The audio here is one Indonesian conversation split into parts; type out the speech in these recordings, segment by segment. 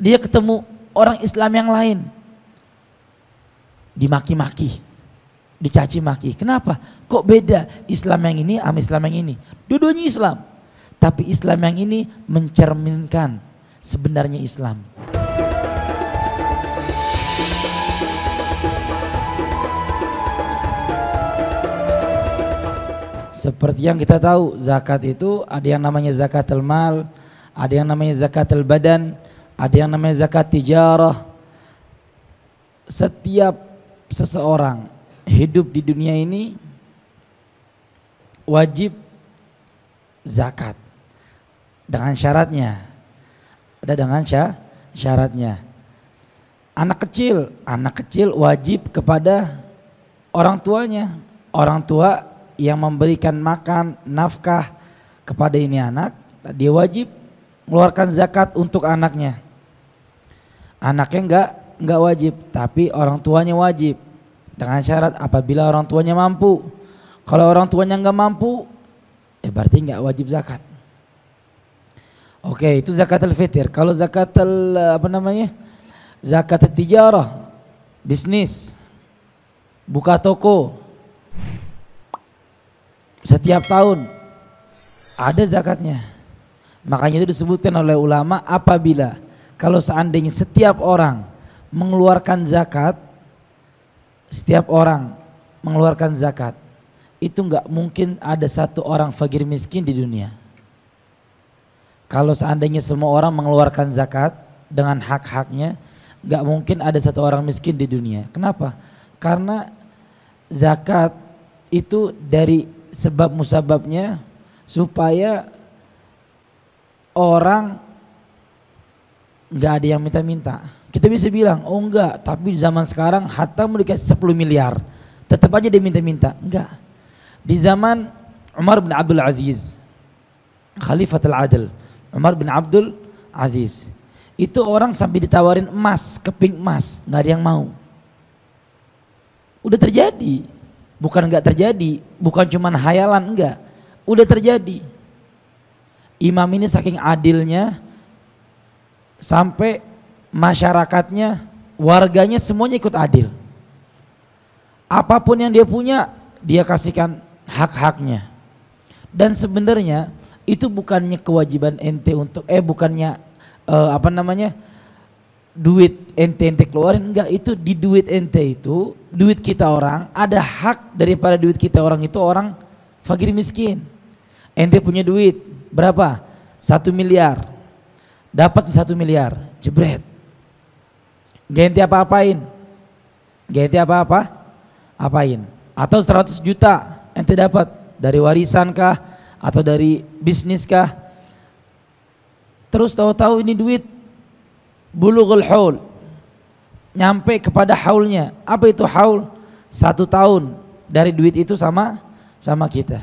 dia ketemu orang Islam yang lain, dimaki-maki, dicaci maki. Kenapa? Kok beda Islam yang ini sama Islam yang ini? Dua-duanya Islam, tapi Islam yang ini mencerminkan sebenarnya Islam. Seperti yang kita tahu, zakat itu ada yang namanya zakatul mal, ada yang namanya zakatul badan, ada yang namanya zakat tijarah. Setiap seseorang hidup di dunia ini wajib zakat dengan syaratnya. Ada dengan syaratnya. Anak kecil wajib kepada orang tuanya. Orang tua yang memberikan makan, nafkah kepada ini anak, dia wajib mengeluarkan zakat untuk anaknya. Anaknya enggak wajib, tapi orang tuanya wajib. Dengan syarat apabila orang tuanya mampu. Kalau orang tuanya enggak mampu, ya berarti enggak wajib zakat. Oke, itu zakatul fitr. Kalau zakatul zakatul tijarah, bisnis, buka toko, setiap tahun ada zakatnya. Makanya itu disebutkan oleh ulama, apabila kalau seandainya setiap orang mengeluarkan zakat, setiap orang mengeluarkan zakat, itu enggak mungkin ada satu orang fakir miskin di dunia. Kalau seandainya semua orang mengeluarkan zakat dengan hak-haknya, enggak mungkin ada satu orang miskin di dunia. Kenapa? Karena zakat itu dari sebab musababnya supaya orang enggak ada yang minta-minta. Kita bisa bilang, oh enggak, tapi zaman sekarang hatta mau dikasih 10 miliar, tetap aja dia minta-minta. Enggak. Di zaman Umar bin Abdul Aziz, Khalifatul Adil, Umar bin Abdul Aziz, itu orang sampai ditawarin emas, keping emas, enggak ada yang mau. Udah terjadi. Bukan enggak terjadi, bukan cuman hayalan, enggak. Udah terjadi. Imam ini saking adilnya sampai masyarakatnya, warganya semuanya ikut adil. Apapun yang dia punya, dia kasihkan hak-haknya. Dan sebenarnya itu bukannya kewajiban ente untuk bukannya duit ente keluarin, enggak. Itu di duit ente itu, duit kita orang, ada hak daripada duit kita orang itu orang fakir miskin. Ente punya duit berapa? 1 miliar, dapat 1 miliar, jebret, gak ente apa-apain, apain. Atau 100 juta ente dapat dari warisan kah atau dari bisnis kah, terus tahu-tahu ini duit bulughul haul, nyampe kepada haulnya. Apa itu haul? 1 tahun dari duit itu sama kita.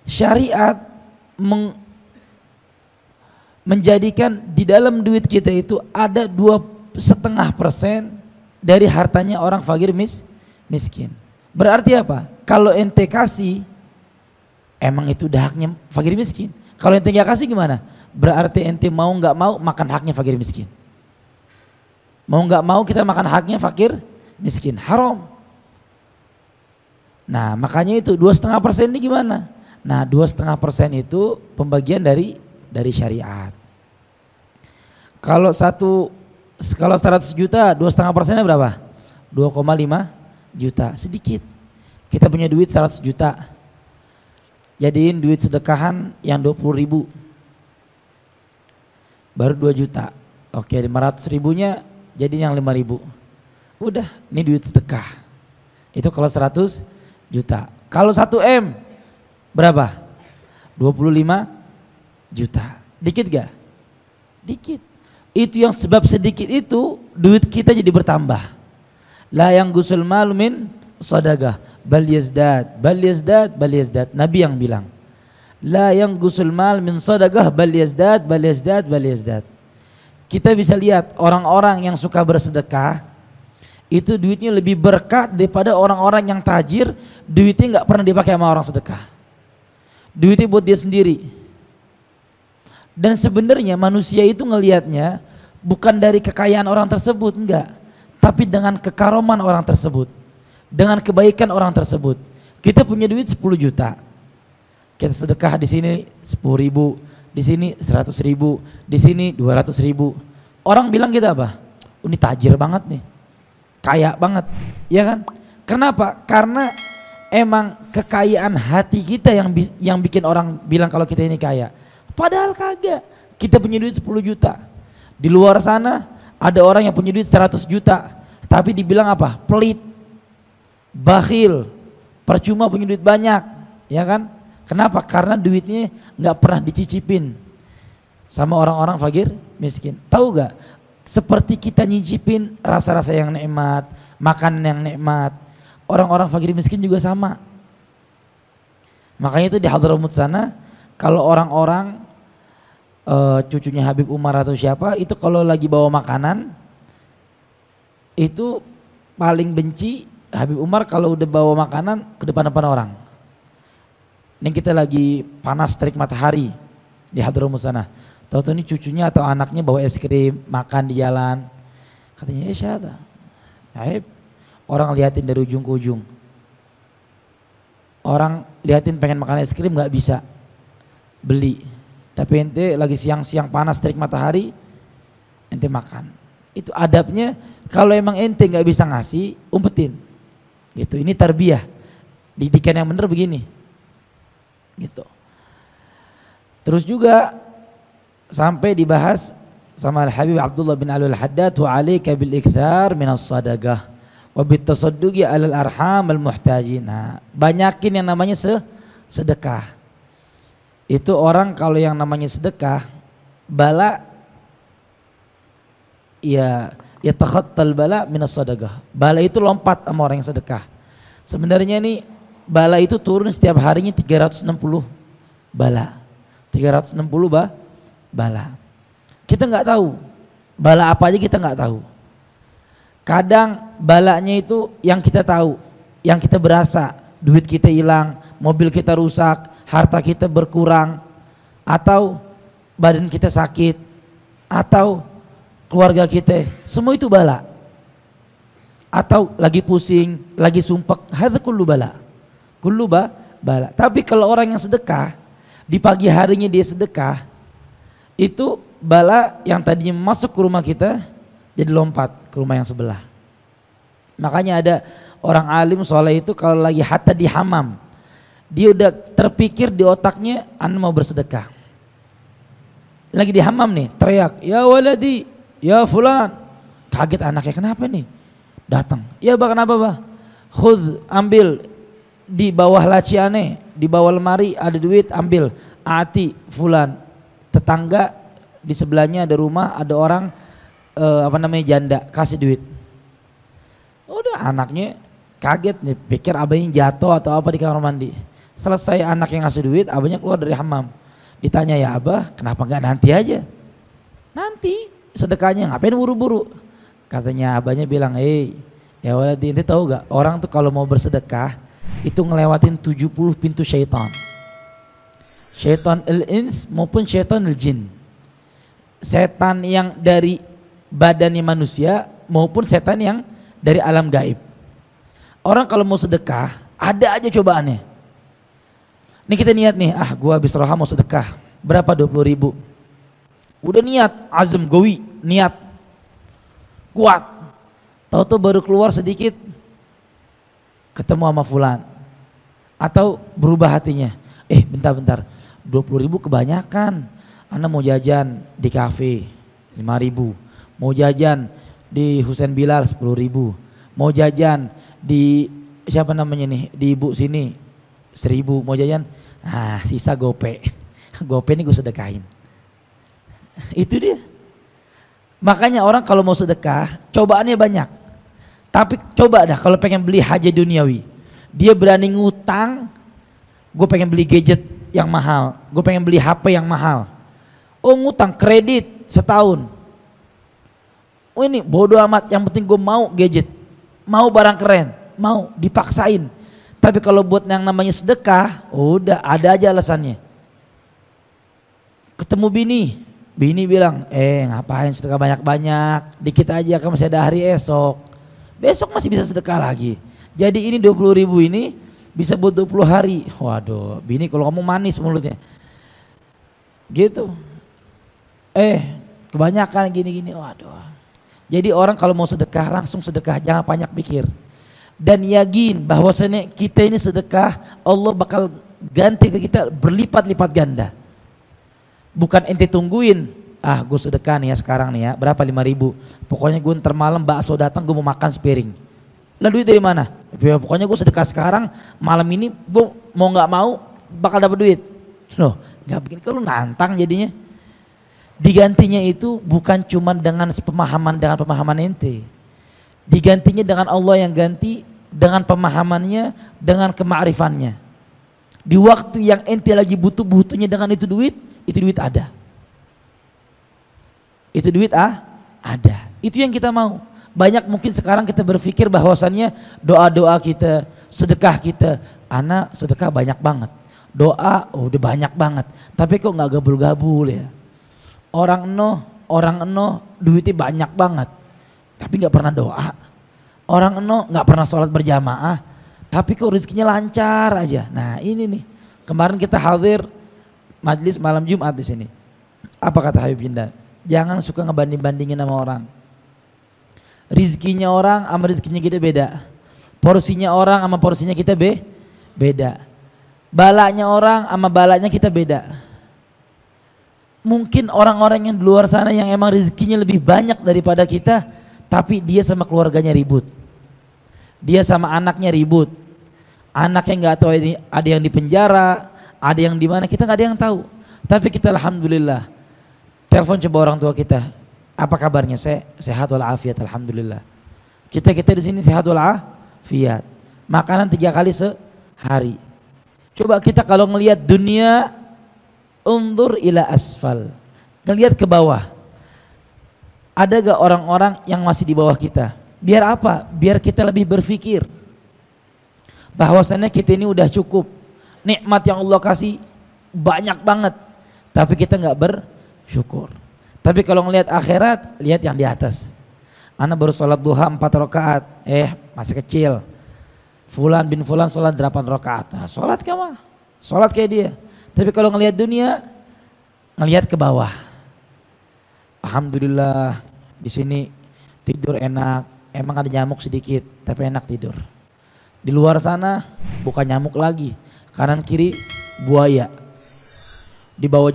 Syariat menjadikan di dalam duit kita itu ada 2,5% dari hartanya orang fakir miskin. Berarti apa? Kalau ente kasih, emang itu udah haknya fakir miskin. Kalau ente nggak kasih gimana? Berarti ente mau nggak mau makan haknya fakir miskin. Mau nggak mau kita makan haknya fakir miskin, haram. Nah makanya itu 2,5% ini gimana? Nah 2,5% itu pembagian dari syariat. Kalau 100 juta 2,5%-nya berapa? 2,5 juta, sedikit. Kita punya duit 100 juta, jadiin duit sedekahan yang 20.000, baru 2 juta. Oke, 500 ribunya jadi yang 5.000. Udah, ini duit sedekah. Itu kalau 100 juta. Kalau 1 M berapa? 25 juta. Dikit gak? Dikit. Itu yang sebab sedikit itu duit kita jadi bertambah. La yang gusul mal min sadaqah bal yazdad. Nabi yang bilang. La yang gusul mal min sadaqah bal yazdad. Kita bisa lihat orang-orang yang suka bersedekah itu duitnya lebih berkah daripada orang-orang yang tajir, duitnya nggak pernah dipakai sama orang sedekah. Duitnya buat dia sendiri. Dan sebenarnya manusia itu ngelihatnya bukan dari kekayaan orang tersebut, enggak, tapi dengan kekaroman orang tersebut, dengan kebaikan orang tersebut. Kita punya duit 10 juta, kita sedekah di sini 10.000, di sini 100.000, di sini 200.000. Orang bilang kita apa? Ini tajir banget nih, kaya banget, ya kan? Kenapa? Karena emang kekayaan hati kita yang bikin orang bilang kalau kita ini kaya. Padahal kagak. Kita punya duit 10 juta. Di luar sana ada orang yang punya duit 100 juta, tapi dibilang apa? Pelit, bakhil, percuma punya duit banyak, ya kan? Kenapa? Karena duitnya nggak pernah dicicipin sama orang-orang fakir miskin. Tahu gak? Seperti kita nyicipin rasa-rasa yang nikmat, makanan yang nikmat, orang-orang fakir miskin juga sama. Makanya itu di Hadramut sana, kalau orang-orang cucunya Habib Umar atau siapa itu kalau lagi bawa makanan itu paling benci Habib Umar kalau udah bawa makanan ke depan-depan orang. Ini kita lagi panas terik matahari di Hadramut sana. Tahu-tahu ini cucunya atau anaknya bawa es krim, makan di jalan. Katanya, siapa? Aib. Orang liatin dari ujung ke ujung. Orang liatin pengen makan es krim nggak bisa beli. Tapi ente lagi siang-siang panas terik matahari, ente makan. Itu adabnya. Kalau emang ente nggak bisa ngasih, umpetin. Gitu. Ini tarbiyah. Didikan yang bener begini. Gitu. Terus juga sampai dibahas sama Al-Habib Abdullah bin Alwi Al-Haddad, wa alaika bil ikthar minas sadaqah wa bit tasadduqi 'alal arham al muhtajin. Nah, banyakin yang namanya sedekah. Itu orang kalau yang namanya sedekah bala ya takhattal bala minas sadaqah. Bala itu lompat sama orang yang sedekah. Sebenarnya nih bala itu turun setiap harinya 360 bala. 360 bala. Kita nggak tahu bala apa aja, kita nggak tahu. Kadang balanya itu yang kita tahu, yang kita berasa, duit kita hilang, mobil kita rusak, harta kita berkurang, atau badan kita sakit, atau keluarga kita, semua itu bala. Atau lagi pusing, lagi sumpek, hadza kullu bala. Kullu bala. Tapi kalau orang yang sedekah, di pagi harinya dia sedekah, itu bala yang tadinya masuk ke rumah kita jadi lompat ke rumah yang sebelah. Makanya ada orang alim soleh itu kalau lagi hatta di hamam, dia udah terpikir di otaknya, anda mau bersedekah. Lagi di hamam nih, teriak, ya waladi, ya fulan. Kaget anaknya, kenapa nih? Datang, ya bah kenapa bah? Khudh, ambil di bawah laci aneh, di bawah lemari ada duit, ambil. Ati fulan. Tetangga di sebelahnya ada rumah, ada orang janda, kasih duit. Udah anaknya kaget nih, pikir abahnya jatuh atau apa di kamar mandi. Selesai anak yang ngasih duit, abahnya keluar dari hammam. Ditanya, ya abah kenapa nggak nanti aja? Nanti sedekahnya, ngapain buru-buru? Katanya abahnya bilang, ya waladi, ente tahu gak orang tuh kalau mau bersedekah itu ngelewatin 70 pintu syaitan. Syaitan al-ins maupun syaitan al-jin. Setan yang dari badannya manusia maupun setan yang dari alam gaib. Orang kalau mau sedekah ada aja cobaannya. Ini kita niat nih, gua habis roha mau sedekah, berapa? 20.000. Udah niat, azam gowi, niat kuat. Tahu-tahu baru keluar sedikit ketemu sama fulan, atau berubah hatinya, bentar 20.000 kebanyakan, anda mau jajan di kafe 5.000, mau jajan di Husain Bilal 10.000, mau jajan di siapa namanya nih di ibu sini 1.000, mau jajan, sisa gope nih gue sedekahin. Itu dia. Makanya orang kalau mau sedekah cobaannya banyak. Tapi coba dah kalau pengen beli hajat duniawi, dia berani ngutang, gue pengen beli gadget yang mahal, gue pengen beli HP yang mahal. Ngutang kredit setahun. Ini bodoh amat, yang penting gue mau gadget, mau barang keren, mau dipaksain. Tapi kalau buat yang namanya sedekah, udah ada aja alasannya. Ketemu bini, Bini bilang, ngapain sedekah banyak-banyak, dikit aja kan masih ada hari esok. Besok masih bisa sedekah lagi. Jadi ini 20.000 ini bisa buat 20 hari. Waduh, bini kalau ngomong manis mulutnya. Gitu. Kebanyakan gini-gini, waduh. Jadi orang kalau mau sedekah langsung sedekah, jangan banyak pikir. Dan yakin bahwasanya kita ini sedekah, Allah bakal ganti ke kita berlipat-lipat ganda. Bukan ente tungguin, gue sedekah nih ya sekarang nih ya, berapa 5.000. Pokoknya gue ntar malam bakso datang gue mau makan sepiring. Lah duit dari mana? Ya, pokoknya gue sedekah sekarang, malam ini gue mau nggak mau bakal dapat duit. Loh, nggak begini, kalau nantang jadinya. Digantinya itu bukan cuma dengan pemahaman ente. Digantinya dengan Allah yang ganti, dengan pemahamannya, dengan kema'rifannya. Di waktu yang ente lagi butuh-butuhnya dengan itu duit ada. Itu duit ada. Itu yang kita mau. Banyak mungkin sekarang kita berpikir bahwasannya doa-doa kita, sedekah kita, anak sedekah banyak banget. Doa udah banyak banget. Tapi kok nggak gabul-gabul ya? Orang eno duitnya banyak banget, tapi nggak pernah doa. Orang eno nggak pernah sholat berjamaah, tapi kok rezekinya lancar aja. Nah ini nih, kemarin kita hadir majlis malam Jumat di sini. Apa kata Habib Jindan? Jangan suka ngebanding-bandingin sama orang. Rizkinya orang sama rizkinya kita beda. Porsinya orang sama porsinya kita beda. Balanya orang sama balanya kita beda. Mungkin orang-orang yang di luar sana yang emang rezekinya lebih banyak daripada kita, tapi dia sama keluarganya ribut. Dia sama anaknya ribut. Anaknya nggak tahu ini, ada yang di penjara, ada yang di mana, kita nggak ada yang tahu. Tapi kita alhamdulillah. Telepon coba orang tua kita, apa kabarnya? Saya sehat walafiat, alhamdulillah. Kita di sini sehat walafiat. Makanan 3 kali sehari. Coba kita kalau ngelihat dunia, undur ila asfal, ngelihat ke bawah. Ada gak orang-orang yang masih di bawah kita? Biar apa? Biar kita lebih berpikir bahwasannya kita ini udah cukup. Nikmat yang Allah kasih banyak banget, tapi kita gak bersyukur. Tapi kalau ngelihat akhirat, lihat yang di atas. Anak baru sholat duha 4 rakaat, masih kecil. Fulan bin Fulan sholat 8 rakaat. Nah, sholat kayak dia. Tapi kalau ngelihat dunia, ngelihat ke bawah. Alhamdulillah di sini tidur enak, emang ada nyamuk sedikit, tapi enak tidur. Di luar sana bukan nyamuk lagi, kanan kiri buaya. Di bawah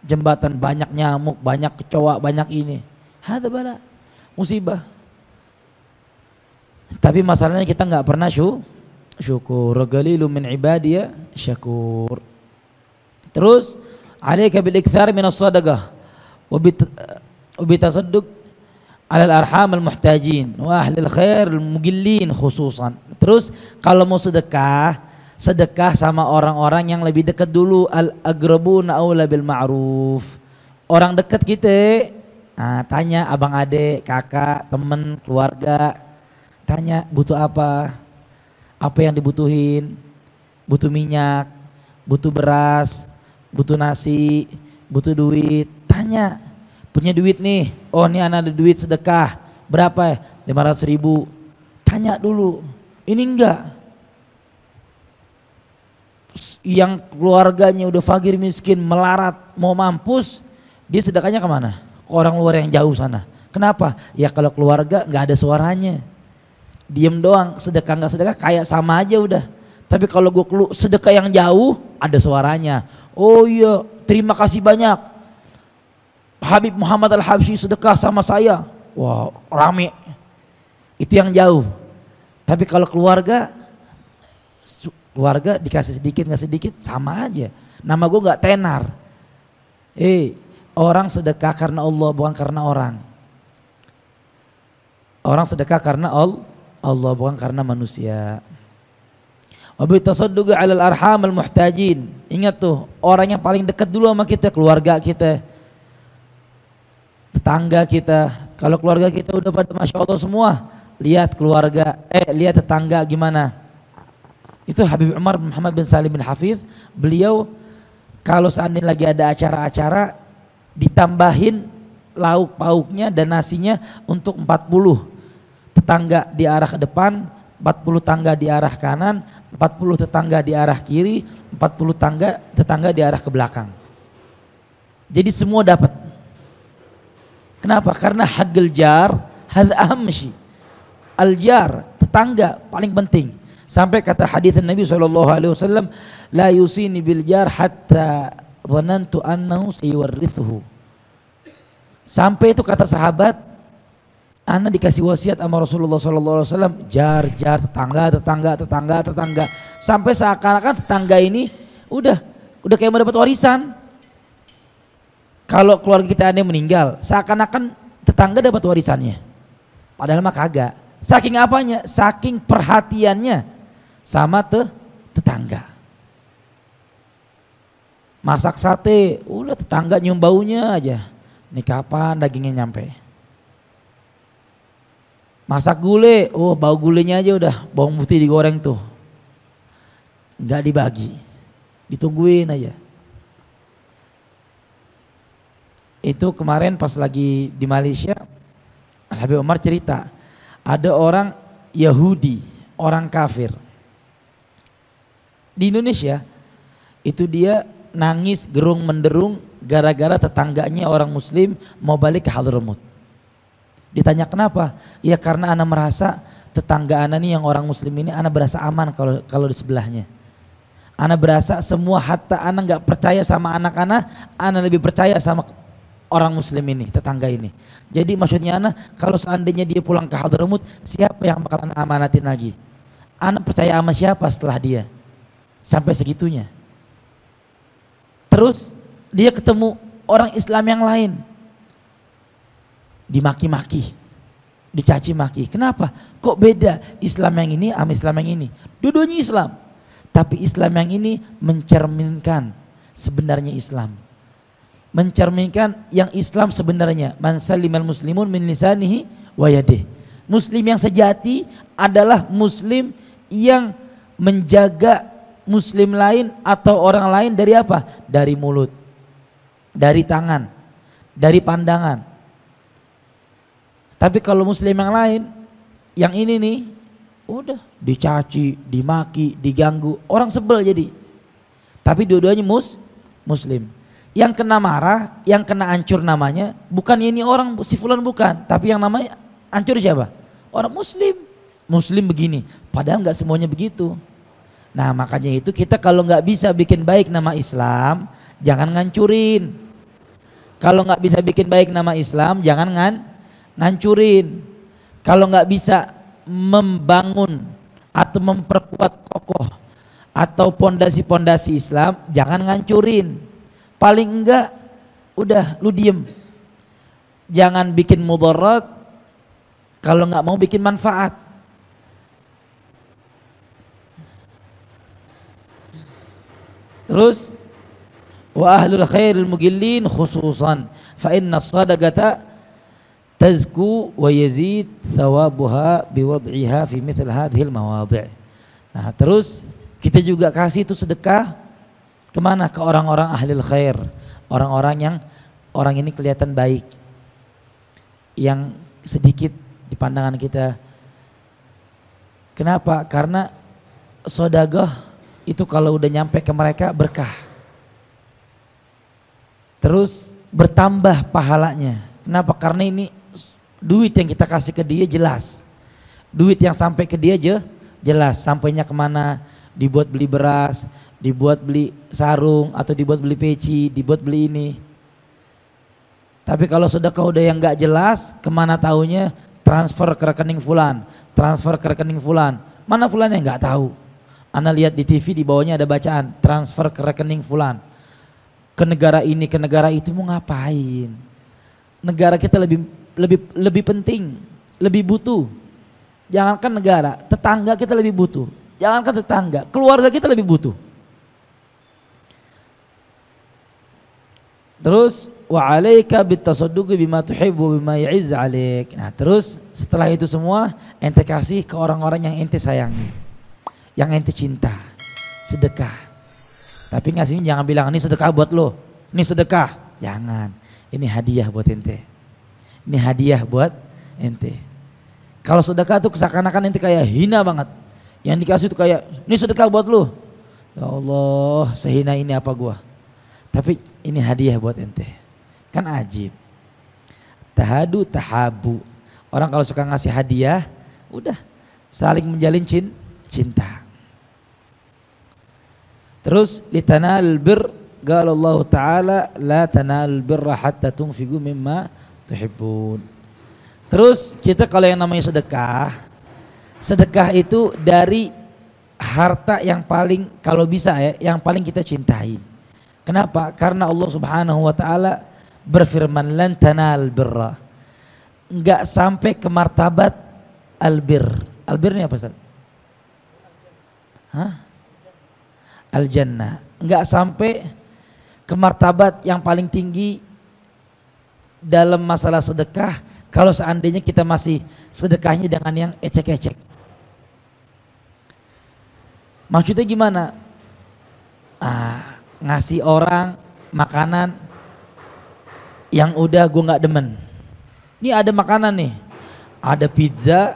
jembatan banyak nyamuk, banyak kecoa, banyak ini. Hada bala, musibah. Tapi masalahnya kita nggak pernah syukur. Qalilun min ibadiya syakur. Terus alaika bil iktsar min as-sadaqah wa bitasadduq 'ala al-arham al-muhtajin wa ahli al-khair al-mugillin khususan. Terus kalau mau sedekah sama orang-orang yang lebih dekat dulu, al-aqrabuna aula bil ma'ruf. Orang dekat kita, tanya abang adik, kakak, teman, keluarga, tanya butuh apa yang dibutuhin, butuh minyak, butuh beras, butuh nasi, butuh duit, tanya. Punya duit nih, ini anak ada duit sedekah, berapa ya? 500.000. Tanya dulu, ini enggak. Yang keluarganya udah fakir miskin, melarat, mau mampus, dia sedekahnya kemana? Ke orang luar yang jauh sana. Kenapa? Ya kalau keluarga nggak ada suaranya. Diem doang, sedekah nggak sedekah kayak sama aja udah. Tapi kalau gue sedekah yang jauh ada suaranya. Oh iya, terima kasih banyak Habib Muhammad Al-Habsyi sedekah sama saya. Wah, rame. Itu yang jauh. Tapi kalau keluarga dikasih sedikit nggak sedikit sama aja. Nama gue nggak tenar. Orang sedekah karena Allah bukan karena orang. Orang sedekah karena Allah bukan karena manusia. Wa bi tasadduqi 'alal arham al muhtajin. Ingat tuh, orang yang paling dekat dulu sama kita, keluarga kita, tetangga kita. Kalau keluarga kita udah pada masya Allah semua, lihat keluarga, lihat tetangga gimana. Itu Habib Umar bin Muhammad bin Salim bin Hafiz, beliau kalau seandainya lagi ada acara-acara ditambahin lauk pauknya dan nasinya untuk 40 tetangga di arah ke depan, 40 tetangga di arah kanan, 40 tetangga di arah kiri, 40 tetangga di arah ke belakang. Jadi semua dapat. Kenapa? Karena haqqul jar hadza aham syai. Al-jar, tetangga paling penting. Sampai kata hadis Nabi SAW, la yusini bil jar hatta dhanantu annahu sayuwarrithuhu. Sampai itu kata sahabat, ana dikasih wasiat sama Rasulullah SAW, jar tetangga. Sampai seakan-akan tetangga ini udah kayak mau dapat warisan. Kalau keluarga kita ada yang meninggal, seakan-akan tetangga dapat warisannya. Padahal mah kagak. Saking apanya? Saking perhatiannya sama tetangga. Masak sate, udah tetangga nyium baunya aja. Nih kapan dagingnya nyampe? Masak gulai, oh bau gulainya aja udah bawang putih digoreng tuh. Nggak dibagi, ditungguin aja. Itu kemarin pas lagi di Malaysia, Habib Omar cerita, ada orang Yahudi, orang kafir di Indonesia, itu dia nangis gerung menderung gara-gara tetangganya orang Muslim mau balik ke Hadramut. Ditanya kenapa? Ya karena ana merasa tetangga ana nih yang orang Muslim ini ana berasa aman kalau di sebelahnya. Ana berasa semua hatta ana nggak percaya sama anak ana lebih percaya sama orang Muslim ini, tetangga ini. Jadi maksudnya ana kalau seandainya dia pulang ke Hadramut, siapa yang bakal ana amanatin lagi? Ana percaya sama siapa setelah dia? Sampai segitunya. Terus dia ketemu orang Islam yang lain, dimaki-maki, dicaci maki. Kenapa? Kok beda Islam yang ini sama Islam yang ini? Dua-duanya Islam, tapi Islam yang ini mencerminkan sebenarnya Islam, mencerminkan yang Islam sebenarnya. Man salimal muslimun min lisanihi wa yadihi. Muslim yang sejati adalah muslim yang menjaga muslim lain atau orang lain dari apa? Dari mulut, dari tangan, dari pandangan. Tapi kalau muslim yang lain, yang ini nih, udah dicaci, dimaki, diganggu, orang sebel jadi. Tapi dua-duanya muslim. Yang kena marah, yang kena hancur namanya, bukan ini orang si fulan bukan, tapi yang namanya hancur siapa? Orang muslim. Muslim begini, padahal nggak semuanya begitu. Nah makanya itu kita kalau nggak bisa bikin baik nama Islam, jangan ngancurin. Kalau nggak bisa bikin baik nama Islam, jangan ngancurin. Kalau nggak bisa membangun atau memperkuat kokoh atau pondasi-pondasi Islam, jangan ngancurin. Paling enggak udah lu diem. Jangan bikin mudarat kalau nggak mau bikin manfaat. Terus wa ahlul khairil mugillin khususan fa inna as-sadaqata tazku wa yazid thawabuha biwad'iha fi mithl hadhil mawadhi'. Nah, terus kita juga kasih itu sedekah kemana? Ke orang-orang ahlul khair, orang-orang yang orang ini kelihatan baik, yang sedikit di pandangan kita. Kenapa? Karena sedekah itu kalau udah nyampe ke mereka berkah. Terus bertambah pahalanya. Kenapa? Karena ini duit yang kita kasih ke dia jelas. Duit yang sampai ke dia jelas. Sampainya kemana? Dibuat beli beras, dibuat beli sarung, atau dibuat beli peci, dibuat beli ini. Tapi kalau sedekah udah yang gak jelas, kemana taunya? Transfer ke rekening fulan, transfer ke rekening fulan. Mana fulan yang gak tahu? Anda lihat di TV di bawahnya ada bacaan transfer ke rekening fulan, ke negara ini, ke negara itu. Mau ngapain? Negara kita lebih penting, lebih butuh. Jangankan negara, tetangga kita lebih butuh. Jangankan tetangga, keluarga kita lebih butuh. Terus wa 'alaika bitasadduqi bima tuhibbu bima ya'izz 'alaik. Nah, terus setelah itu semua ente kasih ke orang-orang yang ente sayangi, yang ente cinta, sedekah. Tapi ngasihnya jangan bilang ini sedekah buat lo, ini sedekah. Jangan, ini hadiah buat ente. Ini hadiah buat ente. Kalau sedekah tuh seakan-akan ente kayak hina banget. Yang dikasih tuh kayak ini sedekah buat lo. Ya Allah, sehina ini apa gua? Tapi ini hadiah buat ente. Kan ajib. Tahadu tahabu. Orang kalau suka ngasih hadiah, udah saling menjalin cinta. Terus litanal bir, qala Allah Ta'ala la tanal birra hatta tunfiqu mimma tuhibbun. Terus kita kalau yang namanya sedekah itu dari harta yang paling kalau bisa ya, yang paling kita cintai. Kenapa? Karena Allah Subhanahu wa taala berfirman lan tanal birra. Enggak sampai ke martabat albir. Albir ini apa Ustaz? Al-jannah. Enggak sampai ke martabat yang paling tinggi dalam masalah sedekah kalau seandainya kita masih sedekahnya dengan yang ecek-ecek. Maksudnya gimana? Ngasih orang makanan yang udah gue gak demen. Ini ada makanan nih, ada pizza,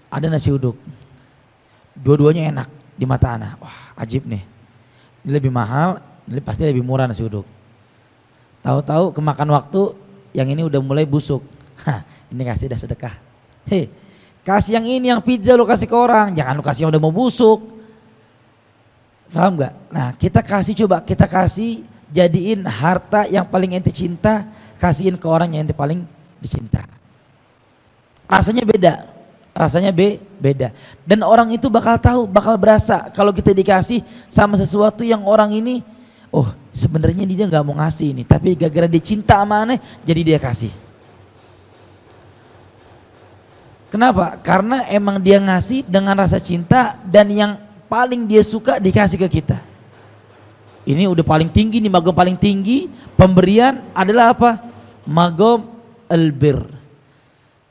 ada nasi uduk. Dua-duanya enak di mata anak. Wah ajib nih. Ini lebih mahal, ini pasti lebih murah nasi uduk. Tahu-tahu kemakan waktu yang ini udah mulai busuk. Ini kasih dah sedekah. Hei, kasih yang ini, yang pizza lu kasih ke orang, jangan lu kasih yang udah mau busuk. Paham gak? Nah kita kasih jadiin harta yang paling ente cinta, kasihin ke orang yang ente paling dicinta. Rasanya beda. Dan orang itu bakal tahu, bakal berasa kalau kita dikasih sama sesuatu yang orang ini, oh sebenarnya dia nggak mau ngasih ini, tapi gara-gara dia cinta sama aneh, jadi dia kasih. Kenapa? Karena emang dia ngasih dengan rasa cinta dan yang paling dia suka dikasih ke kita. Ini udah paling tinggi nih, magom paling tinggi pemberian adalah apa? Magom albir.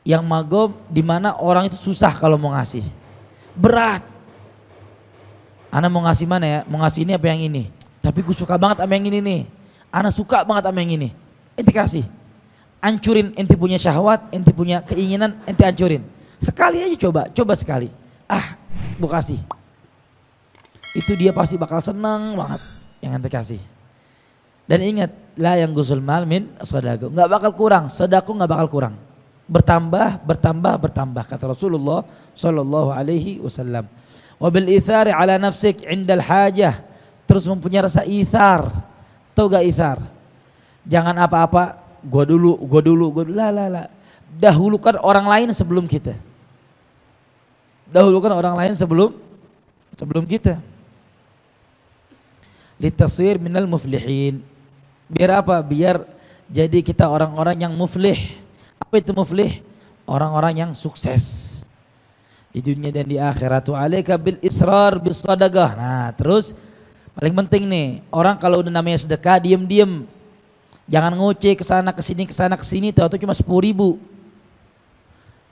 Yang magom dimana orang itu susah kalau mau ngasih, berat. Ana mau ngasih mana ya? Mau ngasih ini apa yang ini? Tapi gue suka banget sama yang ini nih. Ana suka banget sama yang ini. Ente kasih. Ancurin ente punya syahwat, ente punya keinginan, ente ancurin. Sekali aja coba sekali. Gue kasih. Itu dia pasti bakal senang banget yang ente kasih. Dan ingat, la yang gusul mal min sedekah. Enggak bakal kurang, sedekah enggak bakal kurang. Bertambah kata Rasulullah sallallahu alaihi wasallam. Wa bil ithari ala nafsik indal hajah. Terus mempunyai rasa ithar. Tahu gak ithar? Jangan apa-apa gua dulu. La. Dahulukan orang lain sebelum kita. Dahulukan orang lain sebelum kita. Litasir minal muflihin. Biar apa? Biar jadi kita orang-orang yang muflih. Apa itu muflih? Orang-orang yang sukses di dunia dan di akhirat. Alaika bil israr bis sadaqah. Nah, terus paling penting nih, orang kalau udah namanya sedekah diam-diam. Jangan ngoceh ke sana ke sini tahu-tahu cuma 10.000.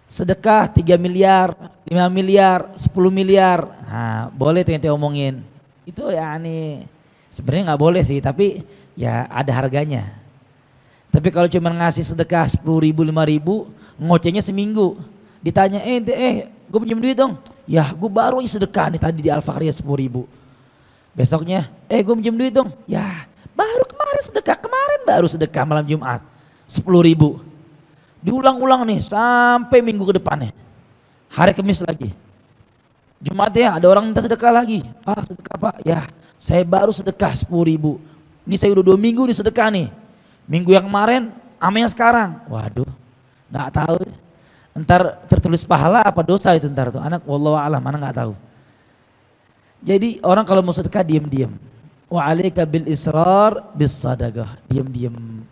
Sedekah 3 miliar, 5 miliar, 10 miliar. Nah, boleh tuh yang kita omongin. Itu ya nih. Sebenarnya nggak boleh sih, tapi ya ada harganya. Tapi kalau cuma ngasih sedekah 10.000, 5.000, ngocehnya seminggu. Ditanya, gue pinjam duit dong. Ya, gue baru aja sedekah nih tadi di Al-Fakhriyah 10.000. Besoknya, gue pinjam duit dong. Ya, baru kemarin baru sedekah malam Jumat 10.000. Diulang-ulang nih sampai minggu ke depannya. Hari Kamis lagi. Jumat ya ada orang minta sedekah lagi. Sedekah Pak? Ya, saya baru sedekah 10.000. Ini saya udah 2 minggu nih sedekah nih. Minggu yang kemarin, sama yang sekarang. Waduh, nggak tahu. Ntar tertulis pahala apa dosa itu ntar tuh. Anak wallahu a'lam, anak nggak tahu. Jadi orang kalau mau sedekah diam-diam. Wa 'alaika bil israr bis sadaqah. Diam-diam.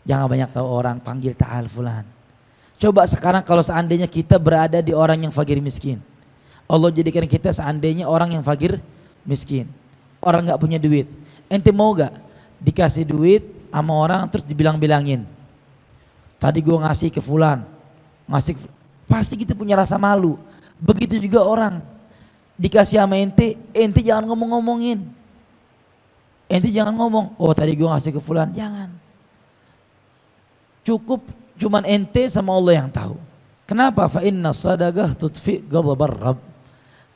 Jangan banyak tahu orang, panggil ta'al fulan. Coba sekarang kalau seandainya kita berada di orang yang fakir miskin. Allah jadikan kita seandainya orang yang fakir miskin. Orang nggak punya duit. Ente mau gak dikasih duit sama orang terus dibilang-bilangin? Tadi gue ngasih ke fulan, pasti kita punya rasa malu. Begitu juga orang dikasih sama ente jangan ngomong-ngomongin. Ente jangan ngomong, oh tadi gue ngasih ke fulan, jangan. Cukup cuman ente sama Allah yang tahu. Kenapa? Fa inna sadaqah tudfi ghadabar Rabb.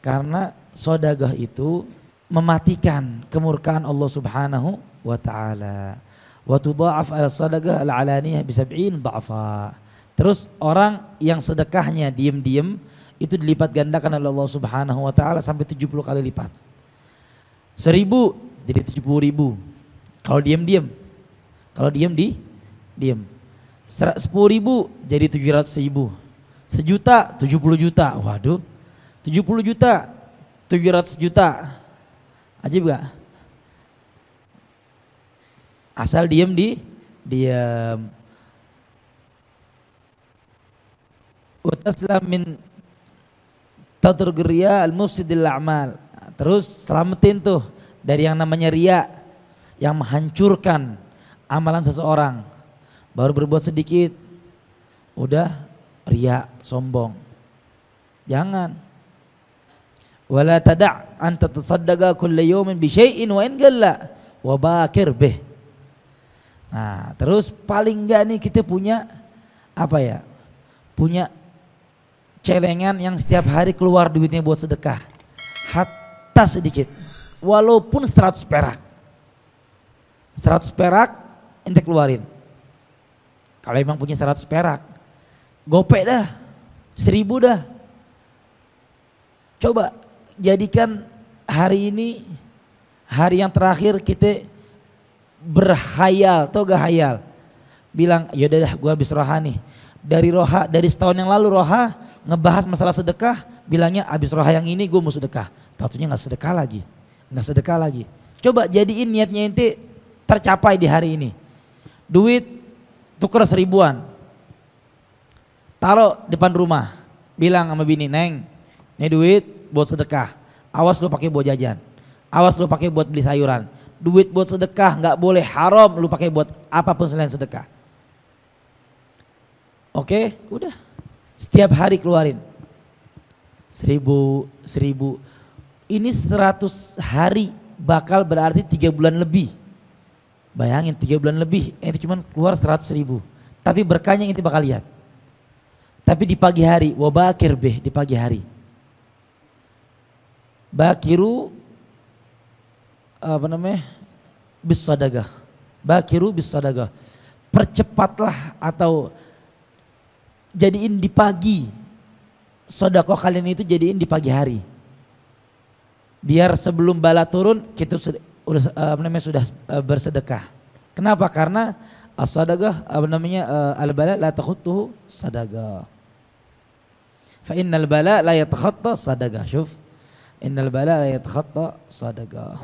Karena sedekah itu mematikan kemurkaan Allah Subhanahu wa taala. Wa tudha'af ala sadaqah al-alaniyah bi 70 dhafa. Terus orang yang sedekahnya diam-diam itu dilipat gandakan oleh Allah Subhanahu wa taala sampai 70 kali lipat. 1000 jadi 70.000. Kalau diam-diam. Kalau diam. 10.000 jadi 700.000. 1 juta 70 juta. Waduh. 70 juta 700 juta. Ajib gak? Asal diam. Wa taslam min tatrug riya al-mufsidil a'mal. Terus selamatin tuh dari yang namanya riya yang menghancurkan amalan seseorang. Baru berbuat sedikit udah riya, sombong. Jangan. Wala tada' an tatasaddaqa kulla yawmin bi syai'in wa in qalla wa bakir bih. Nah, terus paling enggak nih kita punya apa ya? Punya celengan yang setiap hari keluar duitnya buat sedekah. Hatta sedikit. Walaupun 100 perak. 100 perak ente keluarin. Kalau emang punya 100 perak, gopek dah. 1000 dah. Coba jadikan hari ini hari yang terakhir kita berhayal, tau gak hayal? Bilang, yaudah dah gue habis roha nih. Dari setahun yang lalu roha ngebahas masalah sedekah, bilangnya abis roha yang ini gue mau sedekah. Taunya nggak sedekah lagi. Coba jadiin niatnya ente tercapai di hari ini. Duit tuker 1000-an, taruh depan rumah, bilang sama bini, Neng, ini duit buat sedekah. Awas lu pakai buat jajan, awas lu pakai buat beli sayuran. Duit buat sedekah nggak boleh haram lu pakai buat apapun selain sedekah. Oke, udah. Setiap hari keluarin 1000. Ini 100 hari bakal berarti 3 bulan lebih. Bayangin 3 bulan lebih, itu cuma keluar 100.000. Tapi berkahnya ini bakal lihat. Tapi di pagi hari, wabakir beh, di pagi hari. Bakiru bis sadaqah. Bakiru bis sadaqah. Percepatlah atau jadiin di pagi. Sedekah kalian itu jadiin di pagi hari. Biar sebelum bala turun kita sudah bersedekah. Kenapa? Karena as-sadaqah al-bala la takhuttuhu sadaqah. Fa innal bala la yatakhatta sadaqah. Syuf. Innal bala la yatakhatta sadaqah.